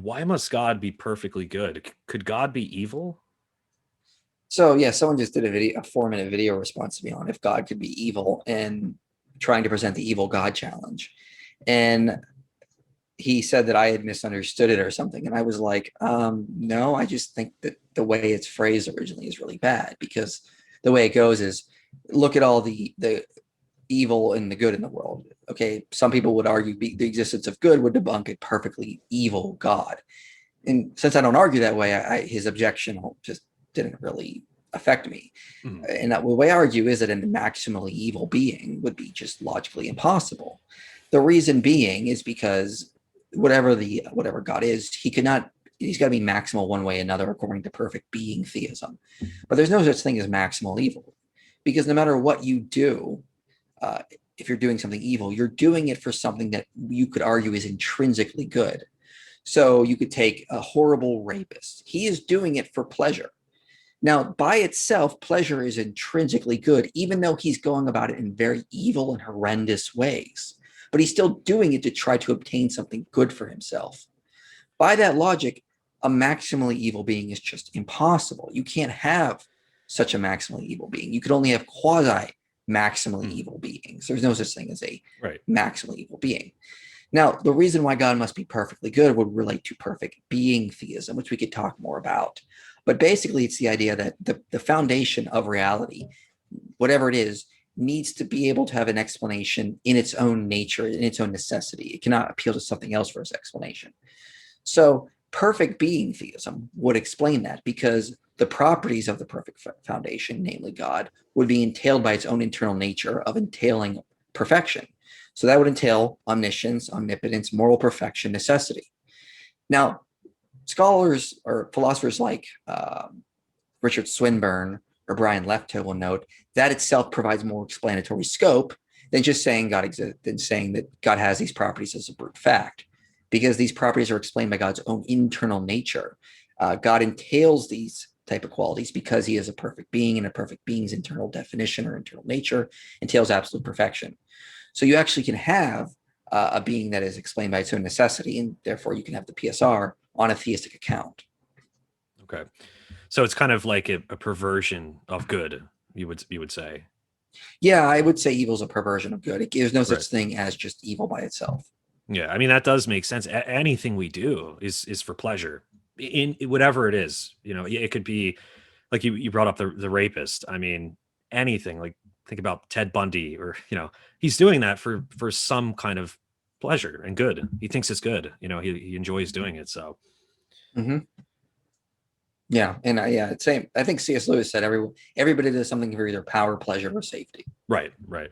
Why must God be perfectly good? Could God be evil? So yeah, someone just did a 4-minute video response to me on if God could be evil and trying to present the evil God challenge. And he said that I had misunderstood it or something. And I was like, no, I just think that the way it's phrased originally is really bad, because the way it goes is look at all the evil and the good in the world. Okay, some people would argue the existence of good would debunk a perfectly evil God. And since I don't argue that way, his objection just didn't really affect me. Mhm. And the way I argue is that a maximally evil being would be just logically impossible. The reason being is because whatever God is, he's got to be maximal one way or another according to perfect being theism. But there's no such thing as maximal evil, because no matter what you do, uh, if you're doing something evil, you're doing it for something that you could argue is intrinsically good. So you could take a horrible rapist. He is doing it for pleasure. Now, by itself, pleasure is intrinsically good, even though he's going about it in very evil and horrendous ways. But he's still doing it to try to obtain something good for himself. By that logic, a maximally evil being is just impossible. You can't have such a maximally evil being. You could only have quasi maximally Mhm. evil beings. There's no such thing as a Right. maximally evil being. Now, the reason why God must be perfectly good would relate to perfect being theism, which we could talk more about. But basically, it's the idea that the foundation of reality, whatever it is, needs to be able to have an explanation in its own nature, in its own necessity. It cannot appeal to something else for its explanation. So, perfect being theism would explain that, because the properties of the perfect foundation, namely God, would be entailed by its own internal nature of entailing perfection. So that would entail omniscience, omnipotence, moral perfection, necessity. Now, scholars or philosophers like Richard Swinburne or Brian Lefto will note that itself provides more explanatory scope than just saying God exists, than saying that God has these properties as a brute fact, because these properties are explained by God's own internal nature. God entails these type of qualities because he is a perfect being, and a perfect being's internal definition or internal nature entails absolute perfection. So you actually can have a being that is explained by its own necessity, and therefore you can have the PSR on a theistic account. Okay. So it's kind of like a perversion of good, you would say. Yeah, I would say evil is a perversion of good. There's no Right. such thing as just evil by itself. Yeah. I mean, that does make sense. Anything we do is for pleasure, in whatever it is. It could be like you brought up the rapist. I mean, anything. Like, think about Ted Bundy, or he's doing that for some kind of pleasure and good. He thinks it's good. He enjoys doing it. So Mm-hmm. Yeah, and same. I think C.S. Lewis said everybody does something for either power, pleasure, or safety. right, right.